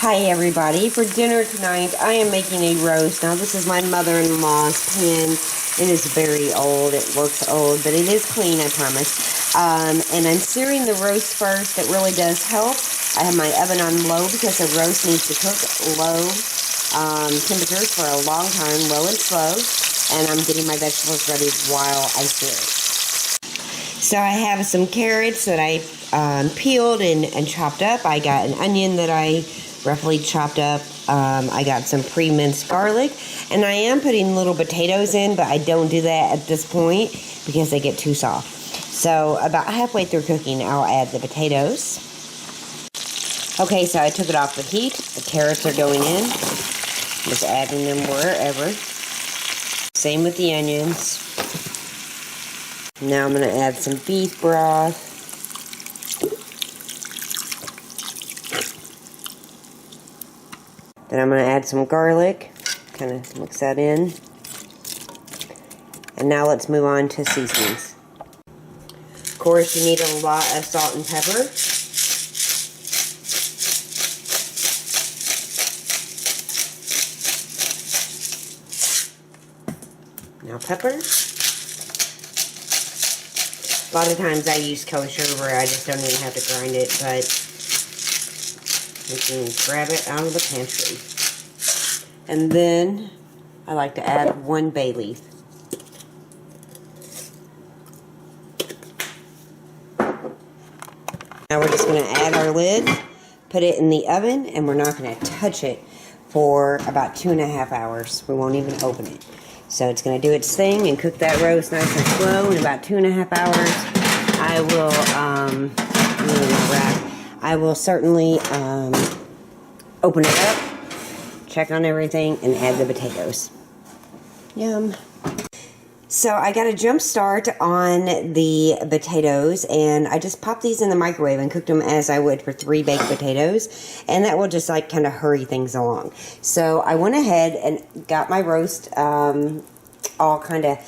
Hi everybody, for dinner tonight I am making a roast. Now this is my mother-in-law's pan. It is very old, it looks old, but it is clean, I promise. And I'm searing the roast first. It really does help. I have my oven on low because the roast needs to cook low temperatures for a long time, low and slow. And I'm getting my vegetables ready while I sear it. So I have some carrots that I peeled and chopped up. I got an onion that I roughly chopped up. I got some pre-minced garlic, and I am putting little potatoes in, but I don't do that at this point because they get too soft. So about halfway through cooking, I'll add the potatoes. Okay, so I took it off the heat. The carrots are going in. Just adding them wherever. Same with the onions. Now I'm going to add some beef broth. Then I'm going to add some garlic, kind of mix that in. And now let's move on to seasonings. Of course, you need a lot of salt and pepper. Now pepper. A lot of times I use kosher where I just don't even have to grind it, but you can grab it out of the pantry. And then I like to add 1 bay leaf. Now we're just going to add our lid, put it in the oven, and we're not going to touch it for about 2.5 hours. We won't even open it. So it's going to do its thing and cook that roast nice and slow. In about 2.5 hours, I will certainly open it up, check on everything, and add the potatoes. Yum. So I got a jump start on the potatoes, and I just popped these in the microwave and cooked them as I would for 3 baked potatoes, and that will just like kind of hurry things along. So I went ahead and got my roast all kind of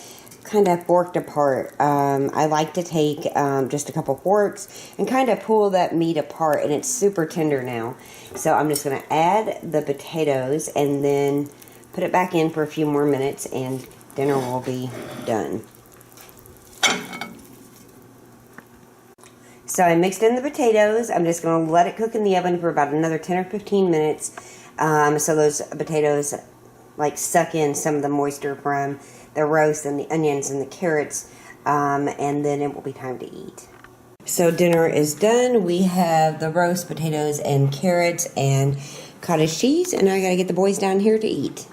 forked apart. I like to take just a couple forks and kind of pull that meat apart, and it's super tender now. So I'm just going to add the potatoes and then put it back in for a few more minutes, and dinner will be done. So I mixed in the potatoes. I'm just going to let it cook in the oven for about another 10 or 15 minutes so those potatoes like suck in some of the moisture from the roast and the onions and the carrots, and then it will be time to eat. So dinner is done. We have the roast, potatoes, and carrots, and cottage cheese, and I gotta get the boys down here to eat.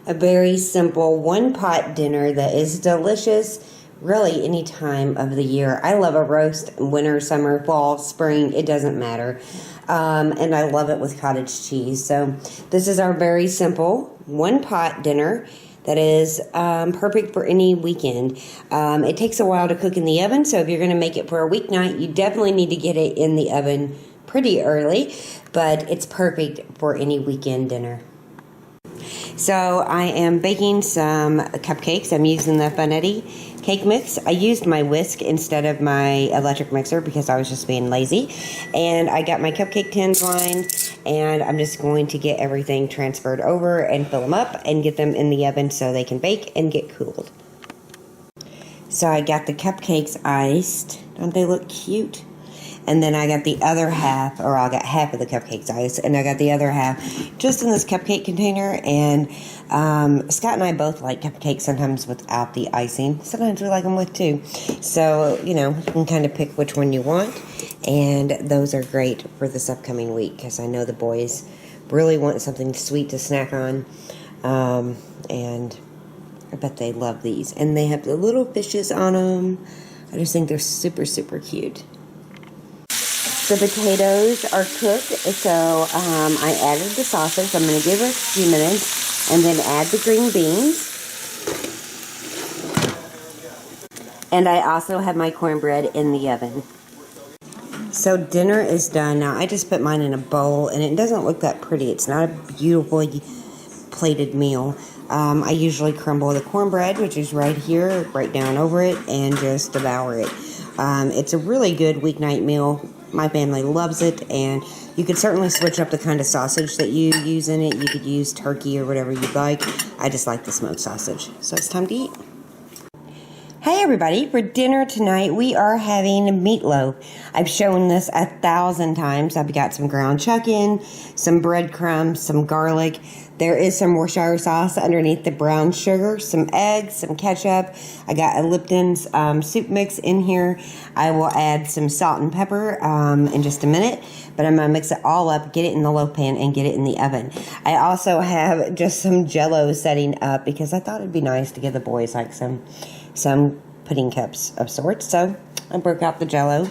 A very simple 1-pot dinner that is delicious, really any time of the year. I love a roast, winter, summer, fall, spring, it doesn't matter. And I love it with cottage cheese. So this is our very simple 1-pot dinner that is perfect for any weekend. It takes a while to cook in the oven, so if you're going to make it for a weeknight, you definitely need to get it in the oven pretty early, but it's perfect for any weekend dinner. So I am baking some cupcakes. I'm using the Funetti cake mix. I used my whisk instead of my electric mixer because I was just being lazy. And I got my cupcake tins lined, and I'm just going to get everything transferred over and fill them up and get them in the oven so they can bake and get cooled. So I got the cupcakes iced. Don't they look cute? And then I got the other half, or I got half of the cupcakes iced, and I got the other half just in this cupcake container. And Scott and I both like cupcakes sometimes without the icing. Sometimes we like them with too. So, you know, you can kind of pick which one you want. And those are great for this upcoming week because I know the boys really want something sweet to snack on. And I bet they love these. And they have the little fishes on them. I just think they're super, super cute. The potatoes are cooked, so I added the sausage. I'm going to give it a few minutes and then add the green beans. And I also have my cornbread in the oven. So dinner is done. Now I just put mine in a bowl, and it doesn't look that pretty. It's not a beautifully plated meal. I usually crumble the cornbread, which is right here, right down over it, and just devour it. It's a really good weeknight meal. My family loves it, and You could certainly switch up the kind of sausage that you use in it. You could use turkey or whatever you'd like. I just like the smoked sausage. So it's time to eat. Hey everybody, for dinner tonight we are having meatloaf. I've shown this 1,000 times. I've got some ground chicken, some breadcrumbs, some garlic. There is some Worcestershire sauce underneath the brown sugar, some eggs, some ketchup. I got a Lipton's soup mix in here. I will add some salt and pepper in just a minute, but I'm going to mix it all up, get it in the loaf pan, and get it in the oven. I also have just some Jell-O setting up because I thought it'd be nice to give the boys like some pudding cups of sorts. So I broke out the Jell-O,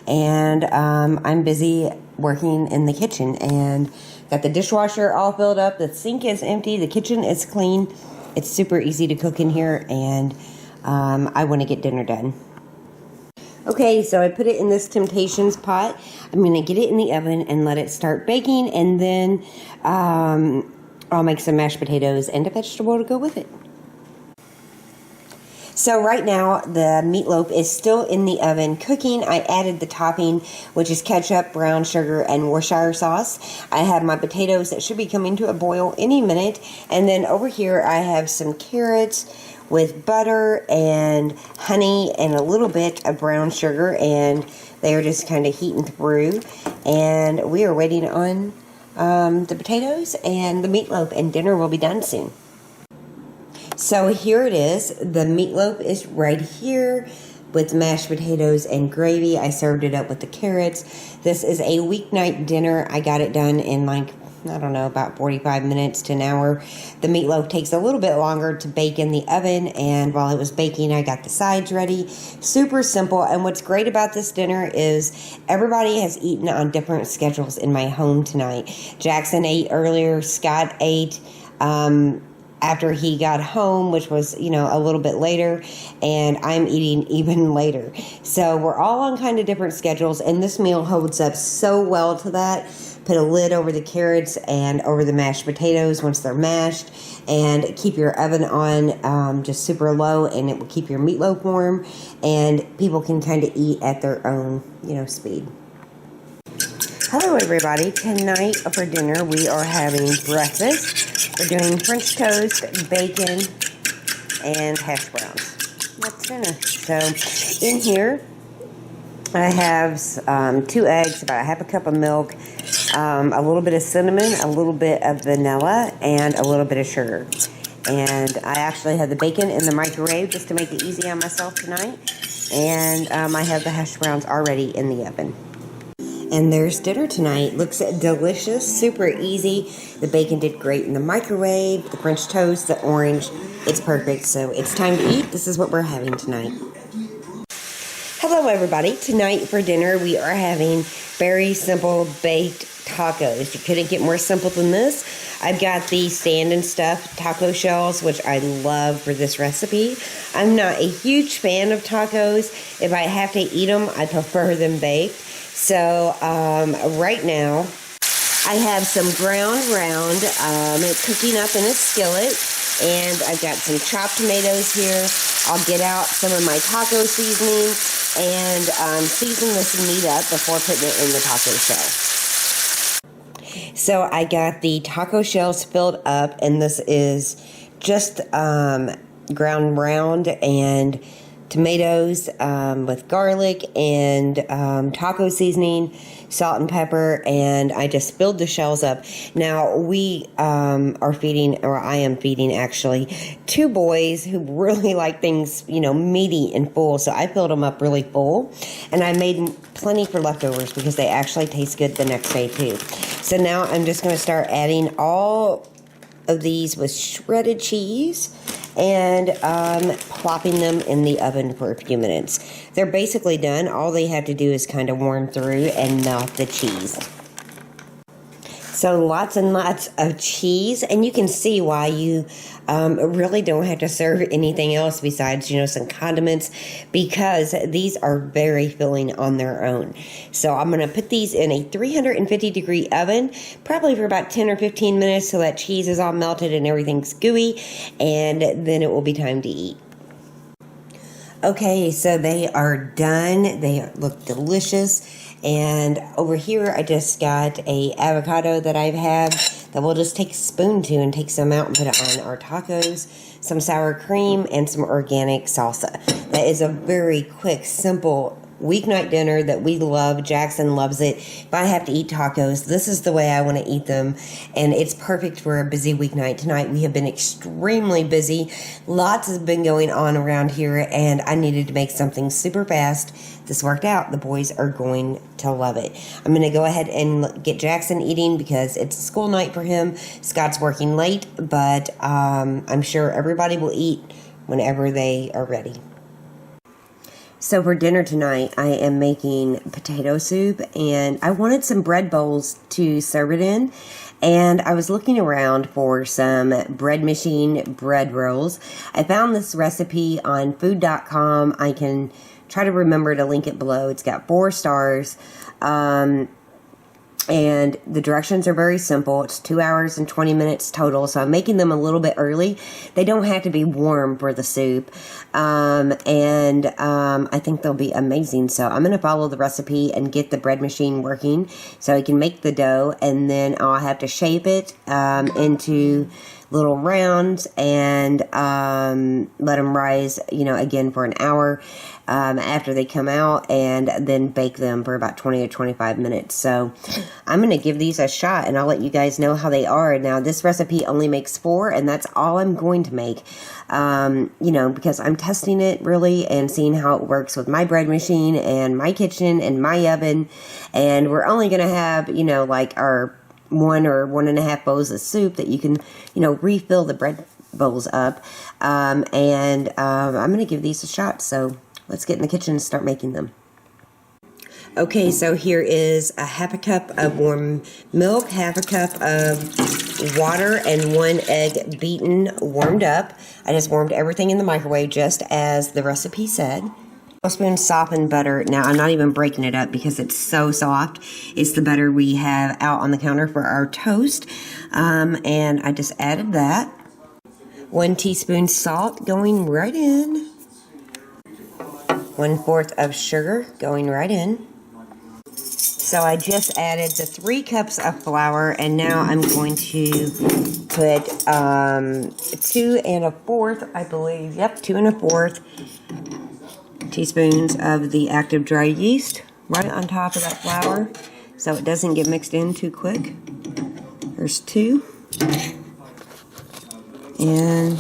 and I'm busy working in the kitchen and got the dishwasher all filled up. The sink is empty. The kitchen is clean. It's super easy to cook in here, and I want to get dinner done. Okay, so I put it in this Temptations pot. I'm going to get it in the oven and let it start baking, and then I'll make some mashed potatoes and a vegetable to go with it. So right now, the meatloaf is still in the oven cooking. I added the topping, which is ketchup, brown sugar, and Worcestershire sauce. I have my potatoes that should be coming to a boil any minute. And then over here, I have some carrots with butter and honey and a little bit of brown sugar. And they are just kind of heating through. And we are waiting on the potatoes and the meatloaf, and dinner will be done soon. So here it is. The meatloaf is right here with mashed potatoes and gravy. I served it up with the carrots. This is a weeknight dinner. I got it done in like, I don't know, about 45 minutes to an hour. The meatloaf takes a little bit longer to bake in the oven, and while it was baking, I got the sides ready. Super simple, and what's great about this dinner is everybody has eaten on different schedules in my home tonight. Jackson ate earlier. Scott ate after he got home, which was, a little bit later, and I'm eating even later. So we're all on kind of different schedules, and this meal holds up so well to that. Put a lid over the carrots and over the mashed potatoes once they're mashed, and keep your oven on just super low, and it will keep your meatloaf warm, and people can kind of eat at their own, speed. Hello everybody. Tonight for dinner we are having breakfast. We're doing French toast, bacon, and hash browns. That's dinner. So in here I have 2 eggs, about 1/2 cup of milk, a little bit of cinnamon, a little bit of vanilla, and a little bit of sugar. And I actually have the bacon in the microwave just to make it easy on myself tonight. And I have the hash browns already in the oven. And there's dinner tonight. Looks delicious, super easy. The bacon did great in the microwave. The French toast, the orange, it's perfect. So it's time to eat. This is what we're having tonight. Hello everybody. Tonight for dinner we are having very simple baked tacos. You couldn't get more simple than this. I've got the stand and stuff taco shells, which I love for this recipe. I'm not a huge fan of tacos. If I have to eat them, I prefer them baked. So right now I have some ground round. It's cooking up in a skillet, and I've got some chopped tomatoes here. I'll get out some of my taco seasoning and season this meat up before putting it in the taco shell. So I got the taco shells filled up, and this is just ground round and tomatoes with garlic and taco seasoning, salt and pepper, and I just filled the shells up. Now we are feeding, or I am feeding actually, 2 boys who really like things, meaty and full, so I filled them up really full, and I made plenty for leftovers because they actually taste good the next day too. So now I'm just going to start adding all of these with shredded cheese and plopping them in the oven for a few minutes. They're basically done. All they have to do is kind of warm through and melt the cheese. So lots and lots of cheese, and you can see why you really don't have to serve anything else besides, some condiments, because these are very filling on their own. So I'm going to put these in a 350-degree oven, probably for about 10 or 15 minutes so that cheese is all melted and everything's gooey, and then it will be time to eat. Okay, so they are done. They look delicious. And over here, I just got a avocado that I've had that we'll just take a spoon to and take some out and put it on our tacos, some sour cream, and some organic salsa. That is a very quick, simple weeknight dinner that we love. Jackson loves it. If I have to eat tacos, this is the way I want to eat them, and it's perfect for a busy weeknight. Tonight we have been extremely busy. Lots has been going on around here, and I needed to make something super fast. This worked out. The boys are going to love it. I'm going to go ahead and get Jackson eating because it's a school night for him. Scott's working late, but I'm sure everybody will eat whenever they are ready. So for dinner tonight, I am making potato soup, and I wanted some bread bowls to serve it in, and I was looking around for some bread machine bread rolls. I found this recipe on food.com. I can try to remember to link it below. It's got 4 stars, and the directions are very simple. It's 2 hours and 20 minutes total, so I'm making them a little bit early. They don't have to be warm for the soup, and I think they'll be amazing. So I'm going to follow the recipe and get the bread machine working so I can make the dough, and then I'll have to shape it into little rounds and let them rise, again for an hour after they come out, and then bake them for about 20 or 25 minutes. So I'm going to give these a shot, and I'll let you guys know how they are. Now, this recipe only makes 4, and that's all I'm going to make, because I'm testing it really and seeing how it works with my bread machine and my kitchen and my oven. And we're only going to have, like our 1 or 1.5 bowls of soup that you can, refill the bread bowls up. I'm going to give these a shot. So let's get in the kitchen and start making them. Okay, so here is a half a cup of warm milk, half a cup of water, and 1 egg beaten, warmed up. I just warmed everything in the microwave just as the recipe said. A spoon softened butter. Now, I'm not even breaking it up because it's so soft. It's the butter we have out on the counter for our toast. And I just added that. 1 teaspoon salt going right in. 1/4 of sugar going right in. So I just added the 3 cups of flour, and now I'm going to put 2 1/4, I believe. Yep, 2 1/4 teaspoons of the active dry yeast right on top of that flour so it doesn't get mixed in too quick. There's 2. And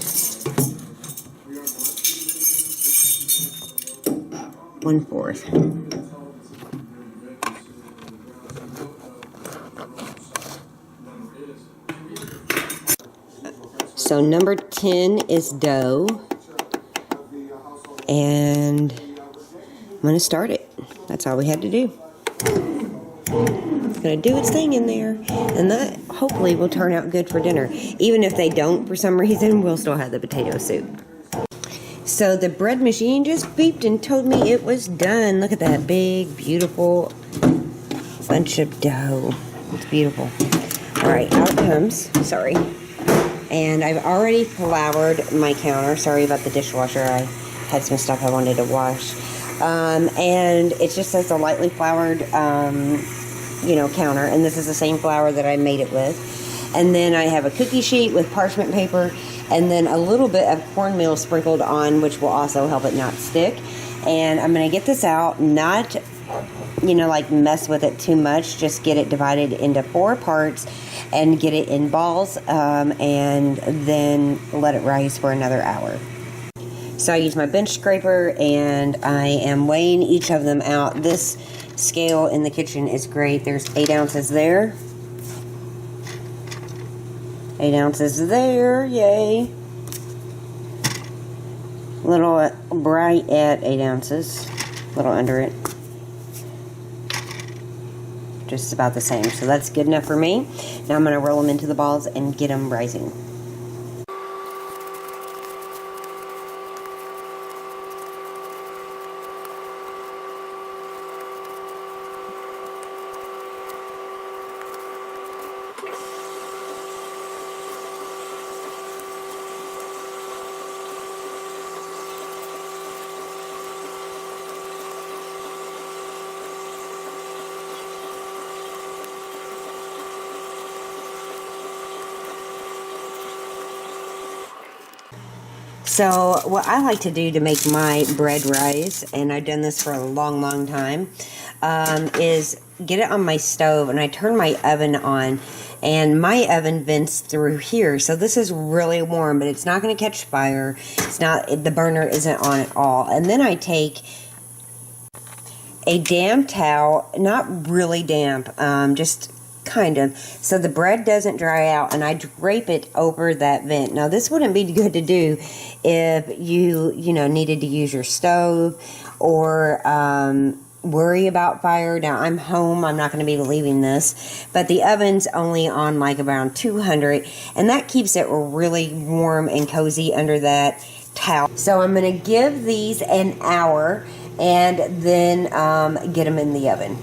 1/4. So number 10 is dough, and I'm going to start it. That's all we had to do. It's going to do its thing in there, and that hopefully will turn out good for dinner. Even if they don't for some reason, we'll still have the potato soup. So the bread machine just beeped and told me it was done. Look at that big, beautiful bunch of dough. It's beautiful. All right, out it comes. Sorry. And I've already floured my counter. Sorry about the dishwasher. I had some stuff I wanted to wash. And it just says a lightly floured, counter. And this is the same flour that I made it with. And then I have a cookie sheet with parchment paper. And then a little bit of cornmeal sprinkled on, which will also help it not stick. And I'm going to get this out, not, mess with it too much. Just get it divided into 4 parts and get it in balls, and then let it rise for another hour. So I use my bench scraper, and I am weighing each of them out. This scale in the kitchen is great. There's 8 ounces there. 8 ounces there, yay. Little bright at 8 ounces, a little under it. Just about the same, so that's good enough for me. Now I'm going to roll them into the balls and get them rising. So what I like to do to make my bread rise, and I've done this for a long, long time, is get it on my stove, and I turn my oven on, and my oven vents through here. So this is really warm, but it's not going to catch fire. It's not, the burner isn't on at all. And then I take a damp towel, not really damp, just kind of, so the bread doesn't dry out, and I drape it over that vent. Now this wouldn't be good to do if you needed to use your stove or worry about fire. Now I'm home, I'm not going to be leaving this, but the oven's only on like around 200, and that keeps it really warm and cozy under that towel. So I'm going to give these an hour and then get them in the oven.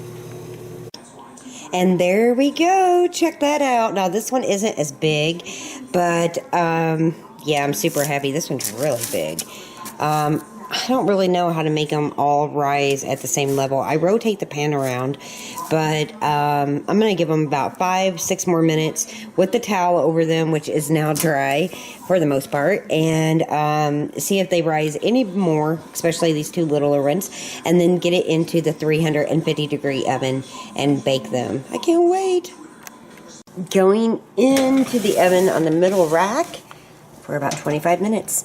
And there we go. Check that out. Now, this one isn't as big, but, yeah, I'm super happy. This one's really big. I don't really know how to make them all rise at the same level. I rotate the pan around, but I'm going to give them about 5-6 more minutes with the towel over them, which is now dry for the most part, and see if they rise any more, especially these two littler ones, and then get it into the 350-degree oven and bake them. I can't wait. Going into the oven on the middle rack for about 25 minutes.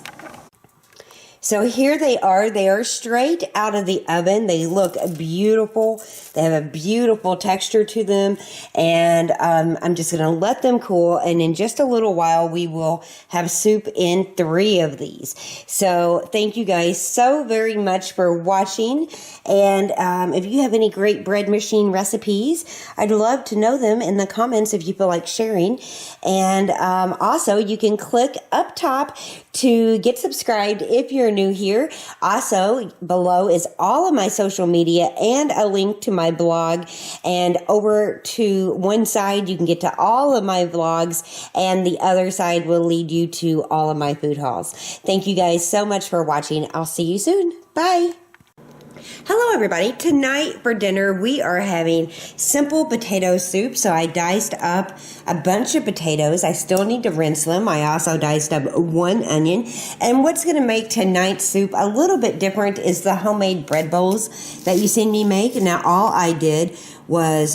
So here they are. They are straight out of the oven. They look beautiful. They have a beautiful texture to them. And I'm just going to let them cool. And in just a little while, we will have soup in 3 of these. So thank you guys so very much for watching. And if you have any great bread machine recipes, I'd love to know them in the comments if you feel like sharing. And also, you can click up top to get subscribed if you're new here. Also, below is all of my social media and a link to my blog. And over to one side, you can get to all of my vlogs, and the other side will lead you to all of my food hauls. Thank you guys so much for watching. I'll see you soon. Bye. Hello everybody. Tonight for dinner we are having simple potato soup. So I diced up a bunch of potatoes. I still need to rinse them. I also diced up 1 onion. And what's going to make tonight's soup a little bit different is the homemade bread bowls that you seen me make. Now all I did was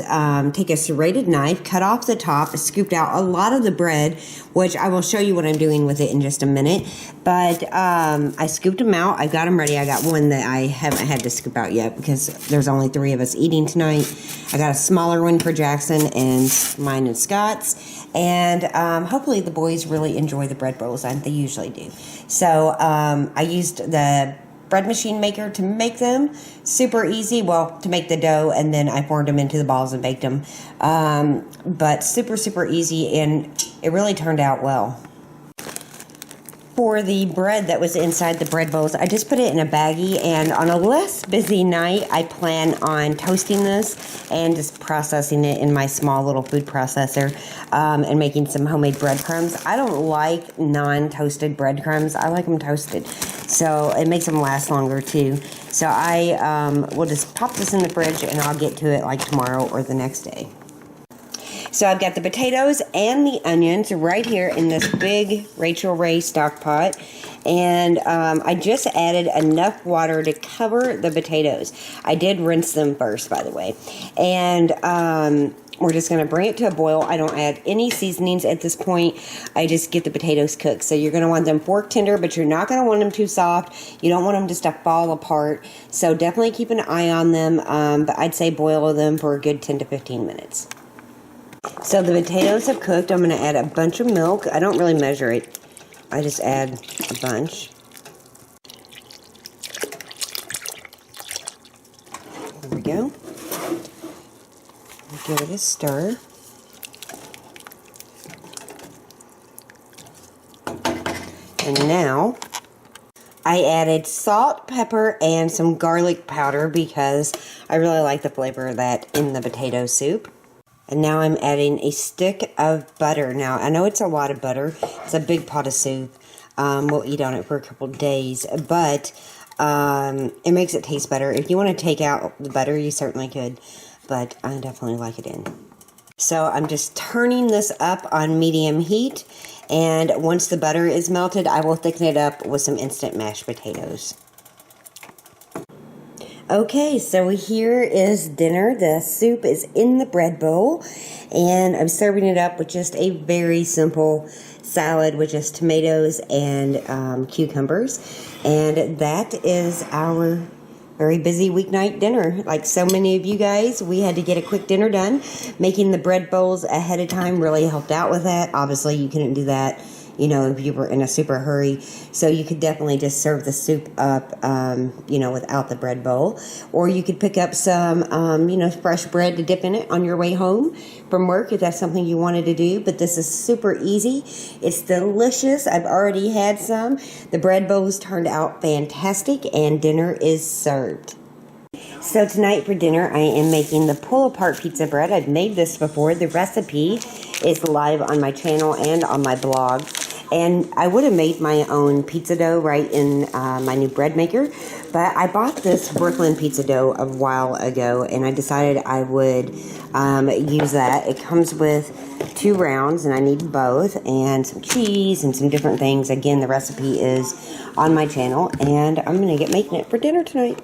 take a serrated knife, cut off the top, scooped out a lot of the bread, which I will show you what I'm doing with it in just a minute. But I scooped them out. I got them ready. I got one that I haven't had to scoop out yet because there's only 3 of us eating tonight. I got a smaller one for Jackson and mine and Scott's. And hopefully the boys really enjoy the bread bowls. They usually do. So I used the bread machine maker to make them. Super easy, well, to make the dough, and then I formed them into the balls and baked them. But super, super easy, and it really turned out well. For the bread that was inside the bread bowls, I just put it in a baggie, and on a less busy night, I plan on toasting this and just processing it in my small little food processor and making some homemade breadcrumbs. I don't like non-toasted breadcrumbs. I like them toasted, so it makes them last longer too. So I will just pop this in the fridge, and I'll get to it like tomorrow or the next day. So I've got the potatoes and the onions right here in this big Rachel Ray stock pot. And I just added enough water to cover the potatoes. I did rinse them first, by the way. And we're just going to bring it to a boil. I don't add any seasonings at this point. I just get the potatoes cooked. So you're going to want them fork tender, but you're not going to want them too soft. You don't want them just to fall apart. So definitely keep an eye on them. But I'd say boil them for a good 10 to 15 minutes. So the potatoes have cooked. I'm going to add a bunch of milk. I don't really measure it. I just add a bunch. There we go. Give it a stir. And now I added salt, pepper, and some garlic powder because I really like the flavor of that in the potato soup. And now I'm adding a stick of butter. Now, I know it's a lot of butter. It's a big pot of soup. We'll eat on it for a couple days. But it makes it taste better. If you want to take out the butter, you certainly could. But I definitely like it in. So I'm just turning this up on medium heat, and once the butter is melted, I will thicken it up with some instant mashed potatoes. Okay, so here is dinner. The soup is in the bread bowl, and I'm serving it up with just a very simple salad with just tomatoes and cucumbers. And that is our very busy weeknight dinner. Like so many of you guys, we had to get a quick dinner done. Making the bread bowls ahead of time really helped out with that. Obviously, you couldn't do that, you know, if you were in a super hurry. So you could definitely just serve the soup up, you know, without the bread bowl. Or you could pick up some, you know, fresh bread to dip in it on your way home from work if that's something you wanted to do. But this is super easy. It's delicious. I've already had some. The bread bowls turned out fantastic, and dinner is served. So tonight for dinner, I am making the pull-apart pizza bread. I've made this before. The recipe is live on my channel and on my blog. And I would have made my own pizza dough right in my new bread maker. But I bought this Brooklyn pizza dough a while ago, and I decided I would use that. It comes with 2 rounds, and I need both, and some cheese and some different things. Again, the recipe is on my channel, and I'm going to get making it for dinner tonight.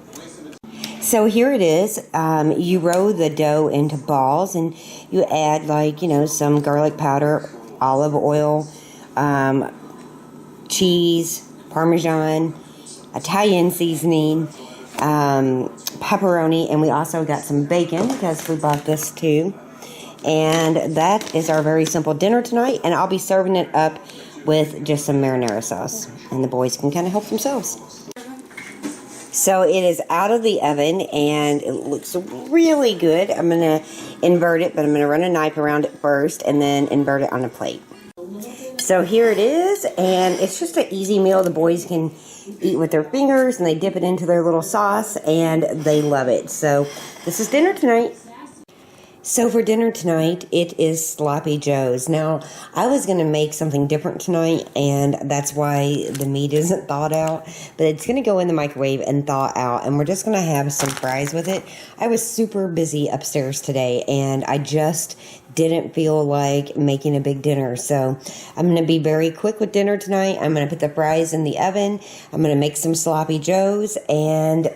So here it is. You roll the dough into balls, and you add, like, you know, some garlic powder, olive oil, cheese, Parmesan, Italian seasoning, pepperoni, and we also got some bacon because we bought this too. And that is our very simple dinner tonight, and I'll be serving it up with just some marinara sauce, and the boys can kind of help themselves. So it is out of the oven, and it looks really good. I'm going to invert it, but I'm going to run a knife around it first and then invert it on a plate. So here it is, and it's just an easy meal. The boys can eat with their fingers, and they dip it into their little sauce, and they love it. So this is dinner tonight. So for dinner tonight, it is Sloppy Joe's. Now, I was going to make something different tonight, and that's why the meat isn't thawed out. But it's going to go in the microwave and thaw out, and we're just going to have some fries with it. I was super busy upstairs today, and I just didn't feel like making a big dinner. So I'm going to be very quick with dinner tonight. I'm going to put the fries in the oven. I'm going to make some Sloppy Joe's and,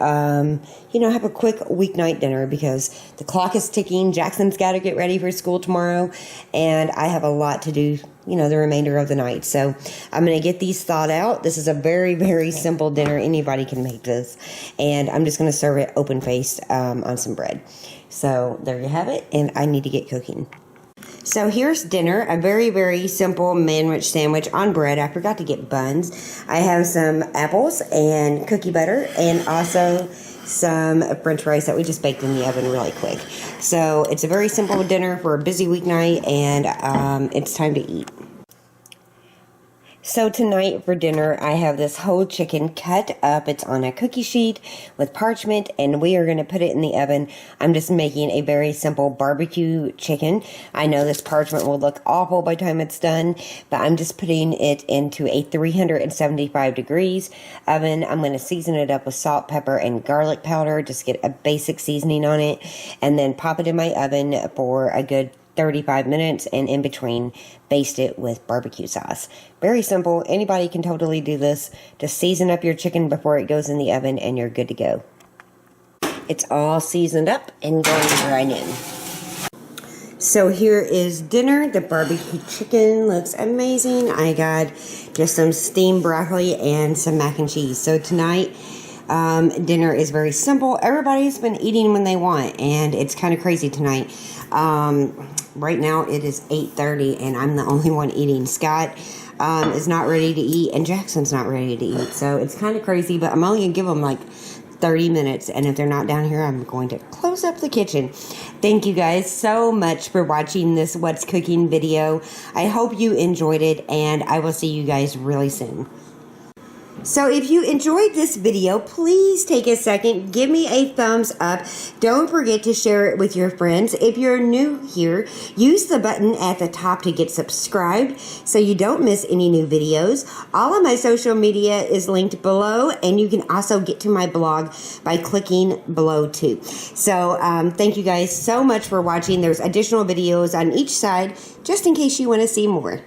you know, have a quick weeknight dinner because the clock is ticking. Jackson's got to get ready for school tomorrow, and I have a lot to do, you know, the remainder of the night. So I'm going to get these thawed out. This is a very, very simple dinner. Anybody can make this. And I'm just going to serve it open-faced on some bread. So there you have it, and I need to get cooking. So here's dinner, a very, very simple manwich sandwich on bread. I forgot to get buns. I have some apples and cookie butter and also some French fries that we just baked in the oven really quick. So it's a very simple dinner for a busy weeknight, and it's time to eat. So tonight for dinner, I have this whole chicken cut up. It's on a cookie sheet with parchment, and we are going to put it in the oven. I'm just making a very simple barbecue chicken. I know this parchment will look awful by the time it's done, but I'm just putting it into a 375 degrees oven. I'm going to season it up with salt, pepper, and garlic powder. Just get a basic seasoning on it, and then pop it in my oven for a good 35 minutes, and in between, baste it with barbecue sauce. Very simple. Anybody can totally do this. Just season up your chicken before it goes in the oven, and you're good to go. It's all seasoned up and going right in. So here is dinner. The barbecue chicken looks amazing. I got just some steamed broccoli and some mac and cheese. So tonight, dinner is very simple. Everybody's been eating when they want, and it's kind of crazy tonight. Right now it is 8:30, and I'm the only one eating. Scott is not ready to eat, and Jackson's not ready to eat. So it's kind of crazy, but I'm only going to give them like 30 minutes, and if they're not down here, I'm going to close up the kitchen. Thank you guys so much for watching this What's Cooking video. I hope you enjoyed it, and I will see you guys really soon. So if you enjoyed this video, please take a second, give me a thumbs up. Don't forget to share it with your friends. If you're new here, use the button at the top to get subscribed so you don't miss any new videos. All of my social media is linked below, and you can also get to my blog by clicking below too. So thank you guys so much for watching. There's additional videos on each side just in case you want to see more.